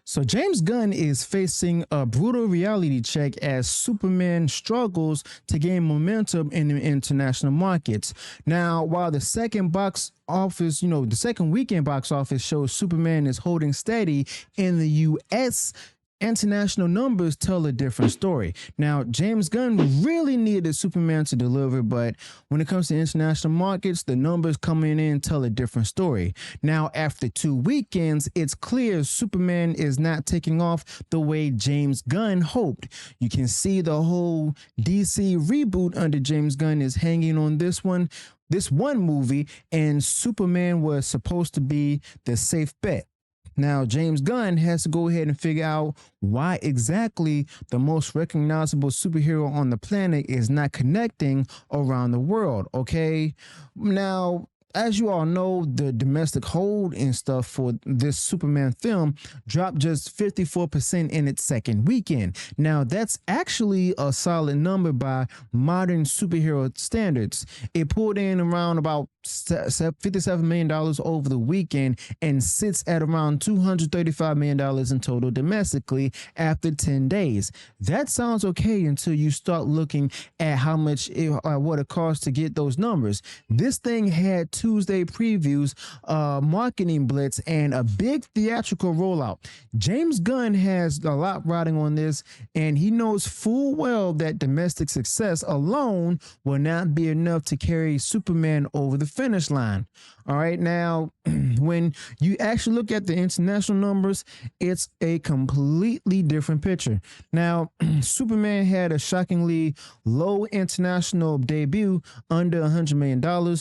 So James Gunn is facing a brutal reality check as Superman struggles to gain momentum in the international markets. Now, while the second box office, the second weekend box office shows Superman is holding steady in the US, international numbers tell a different story. Now, James Gunn really needed Superman to deliver, but when it comes to international markets, the numbers coming in tell a different story. Now, after 2 weekends, it's clear Superman is not taking off the way James Gunn hoped. You can see the whole DC reboot under James Gunn is hanging on this one movie, and Superman was supposed to be the safe bet. Now, James Gunn has to go ahead and figure out why exactly the most recognizable superhero on the planet is not connecting around the world. Okay. Now, as you all know, the domestic hold and stuff for this Superman film dropped just 54% in its second weekend. Now, that's actually a solid number by modern superhero standards. It pulled in around about $57 million over the weekend and sits at around $235 million in total domestically after 10 days. That sounds okay until you start looking at how much what it costs to get those numbers. This thing had Tuesday previews, marketing blitz, and a big theatrical rollout. James Gunn has a lot riding on this, and he knows full well that domestic success alone will not be enough to carry Superman over the finish line. All right, now when you actually look at the international numbers, it's a completely different picture. Now, Superman had a shockingly low international debut, under $100 million.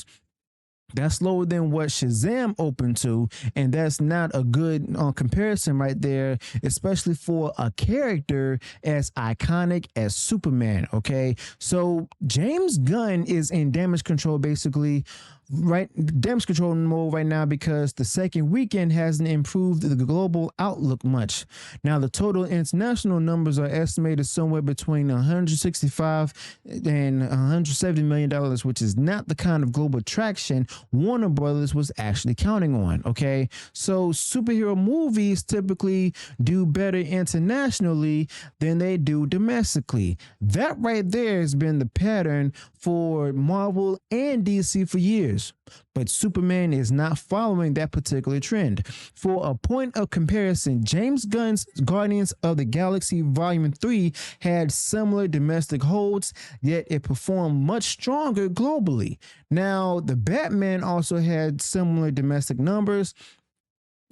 That's lower than what Shazam opened to, and that's not a good comparison right there, especially for a character as iconic as Superman. Okay, so James Gunn is in damage control, basically damage control mode right now, because the second weekend hasn't improved the global outlook much. Now, the total international numbers are estimated somewhere between 165 and $170 million, which is not the kind of global traction Warner Brothers was actually counting on. Okay, so superhero movies typically do better internationally than they do domestically. That right there has been the pattern for Marvel and DC for years. But Superman is not following that particular trend. For a point of comparison, James Gunn's Guardians of the Galaxy Volume 3 had similar domestic holds, yet it performed much stronger globally. Now, the Batman also had similar domestic numbers,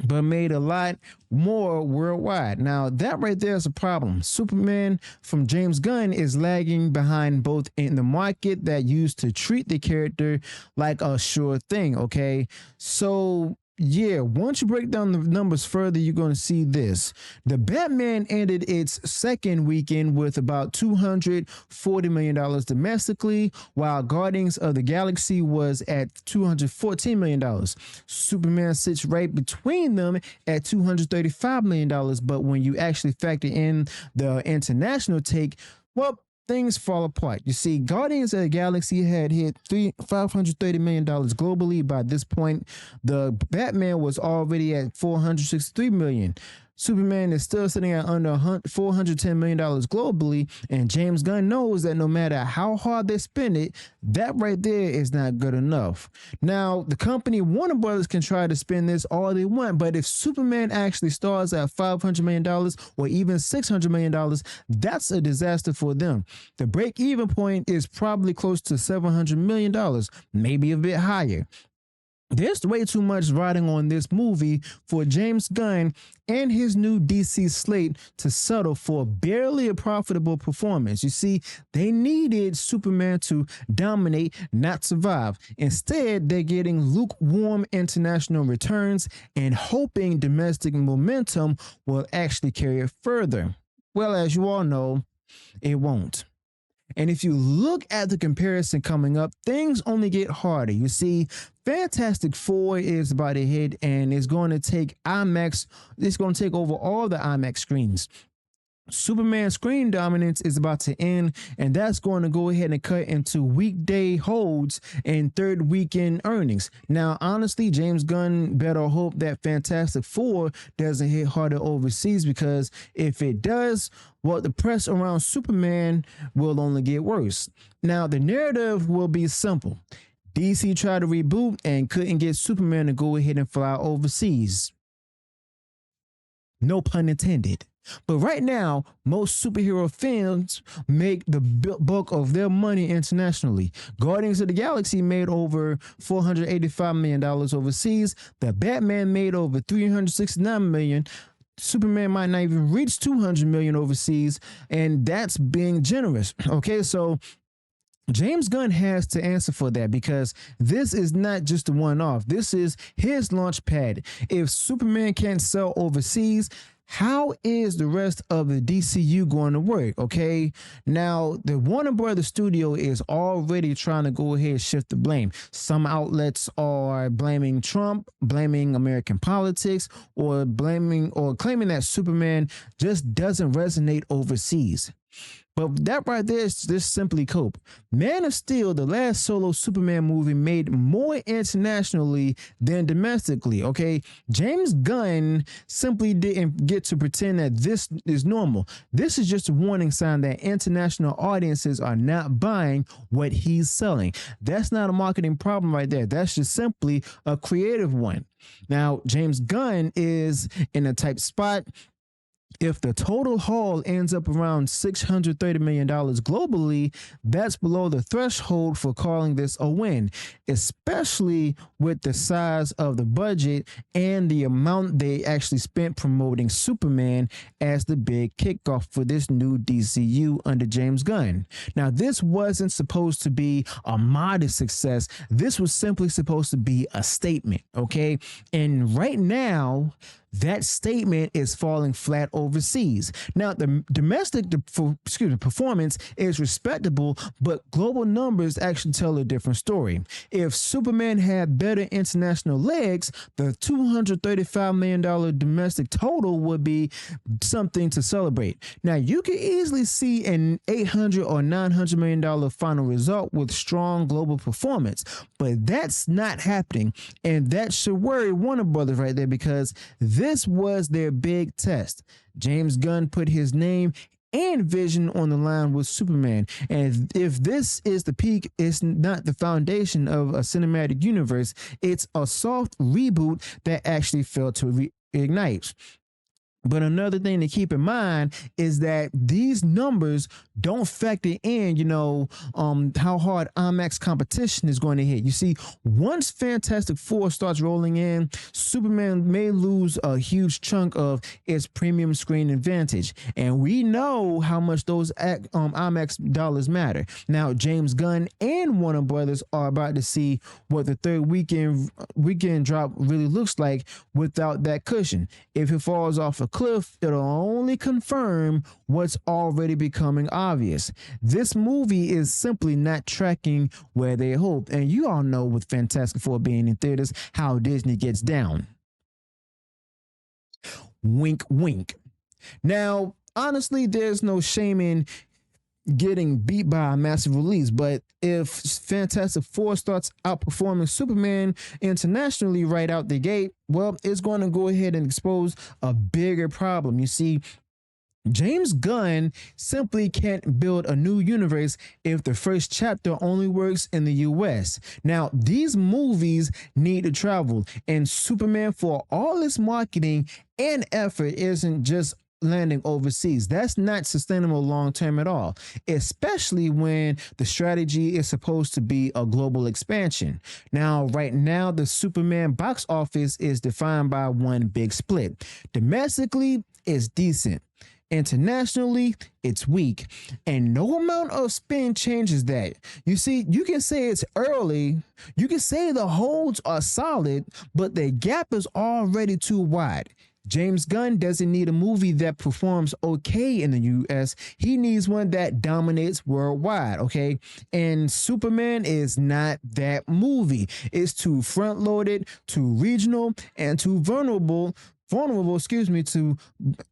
but made a lot more worldwide. Now, that right there is a problem. Superman from James Gunn is lagging behind both in the market that used to treat the character like a sure thing. Okay, so yeah, once you break down the numbers further, you're going to see this. The Batman ended its second weekend with about $240 million domestically, while Guardians of the Galaxy was at $214 million. Superman sits right between them at $235 million, but when you actually factor in the international take, well, things fall apart. You see, Guardians of the Galaxy had hit $530 million globally. By this point, the Batman was already at $463 million. Superman is still sitting at under $410 million globally, and James Gunn knows that no matter how hard they spend it, that right there is not good enough. Now, the company Warner Brothers can try to spend this all they want, but if Superman actually stars at $500 million or even $600 million, that's a disaster for them. The break-even point is probably close to $700 million, maybe a bit higher. There's way too much riding on this movie for James Gunn and his new DC slate to settle for barely a profitable performance. You see, they needed Superman to dominate, not survive. Instead, they're getting lukewarm international returns and hoping domestic momentum will actually carry it further. Well, as you all know, it won't. And if you look at the comparison coming up, things only get harder. You see, Fantastic Four is about to hit, and it's going to take IMAX. It's going to take over all the IMAX screens. Superman screen dominance is about to end, and that's going to go ahead and cut into weekday holds and third weekend earnings. Now, honestly, James Gunn better hope that Fantastic Four doesn't hit harder overseas, because if it does, well, the press around Superman will only get worse. Now, the narrative will be simple. DC tried to reboot and couldn't get Superman to go ahead and fly overseas. No pun intended. But right now, most superhero films make the bulk of their money internationally. Guardians of the Galaxy made over $485 million overseas. The Batman made over $369 million. Superman might not even reach $200 million overseas, and that's being generous. Okay, so James Gunn has to answer for that, because this is not just a one-off. This is his launch pad. If Superman can't sell overseas, how is the rest of the DCU going to work? Okay, now the Warner Brothers studio is already trying to go ahead and shift the blame. Some outlets are blaming Trump, blaming American politics, or blaming or claiming that Superman just doesn't resonate overseas. But that right there is just simply cope. Man of Steel, the last solo Superman movie, made more internationally than domestically. Okay, James Gunn simply didn't get to pretend that this is normal. This is just a warning sign that international audiences are not buying what he's selling. That's not a marketing problem right there. That's just simply a creative one. Now, James Gunn is in a tight spot. If the total haul ends up around $630 million globally, that's below the threshold for calling this a win, especially with the size of the budget and the amount they actually spent promoting Superman as the big kickoff for this new DCU under James Gunn. Now, this wasn't supposed to be a modest success. This was simply supposed to be a statement, okay? And right now, that statement is falling flat overseas. Now, the domestic performance is respectable, but global numbers actually tell a different story. If Superman had better international legs, the $235 million domestic total would be something to celebrate. Now, you can easily see an $800 or $900 million final result with strong global performance, but that's not happening, and that should worry Warner Brothers right there, because this was their big test. James Gunn put his name and vision on the line with Superman. And if this is the peak, it's not the foundation of a cinematic universe. It's a soft reboot that actually failed to reignite. But another thing to keep in mind is that these numbers don't factor in, how hard IMAX competition is going to hit. You see, once Fantastic Four starts rolling in, Superman may lose a huge chunk of its premium screen advantage. And we know how much those IMAX dollars matter. Now, James Gunn and Warner Brothers are about to see what the third weekend drop really looks like without that cushion. If it falls off a cliff, it'll only confirm what's already becoming obvious. This movie is simply not tracking where they hoped. And you all know, with Fantastic Four being in theaters, how Disney gets down. Wink, wink. Now, honestly, there's no shame in getting beat by a massive release, but if Fantastic Four starts outperforming Superman internationally right out the gate, well, it's going to go ahead and expose a bigger problem. You see, James Gunn simply can't build a new universe if the first chapter only works in the US. Now, these movies need to travel, and Superman, for all its marketing and effort, isn't just landing overseas. That's not sustainable long term at all, especially when the strategy is supposed to be a global expansion. Now, right now, the Superman box office is defined by one big split. Domestically, it's decent. Internationally, it's weak, and no amount of spin changes that. You see, you can say it's early, you can say the holds are solid, but the gap is already too wide. James Gunn doesn't need a movie that performs okay in the US. He needs one that dominates worldwide, okay? And Superman is not that movie. It's too front-loaded, too regional, and too vulnerable, to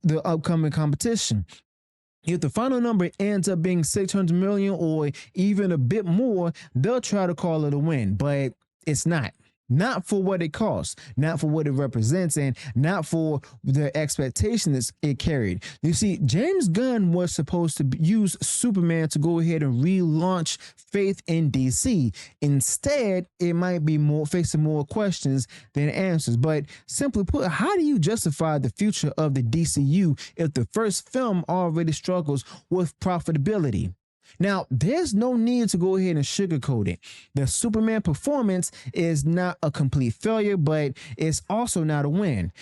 the upcoming competition. If the final number ends up being 600 million or even a bit more, they'll try to call it a win, but it's not. Not for what it costs, not for what it represents, and not for the expectations it carried. You see, James Gunn was supposed to use Superman to go ahead and relaunch faith in DC. Instead, it might be more facing more questions than answers. But simply put, how do you justify the future of the DCU if the first film already struggles with profitability? Now, there's no need to go ahead and sugarcoat it. The Superman performance is not a complete failure, but it's also not a win.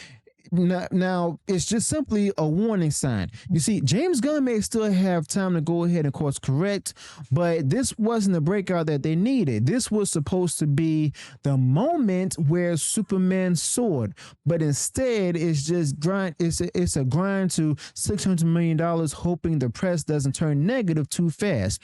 Now, it's just simply a warning sign. You see, James Gunn may still have time to go ahead and course correct, but this wasn't the breakout that they needed. This was supposed to be the moment where Superman soared, but instead it's just grind. It's a grind to $600 million, hoping the press doesn't turn negative too fast.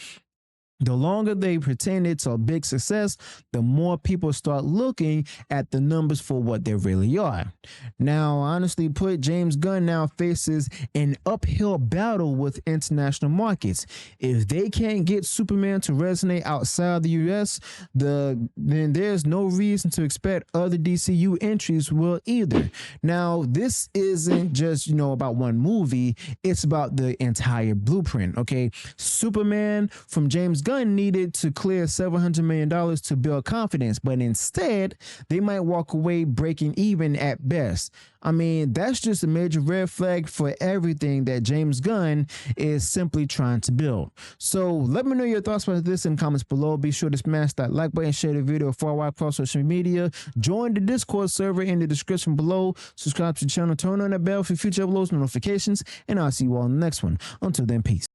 The longer they pretend it's a big success, the more people start looking at the numbers for what they really are. Now, honestly put, James Gunn now faces an uphill battle with international markets. If they can't get Superman to resonate outside the US, then there's no reason to expect other DCU entries will either. Now, this isn't just, about one movie, it's about the entire blueprint, okay? Superman from James Gunn needed to clear $700 million to build confidence, but instead they might walk away breaking even at best. I mean, that's just a major red flag for everything that James Gunn is simply trying to build. So let me know your thoughts about this in the comments below. Be sure to smash that like button, share the video far wide across social media, join the Discord server in the description below, subscribe to the channel, turn on that bell for future uploads notifications, and I'll see you all in the next one. Until then, peace.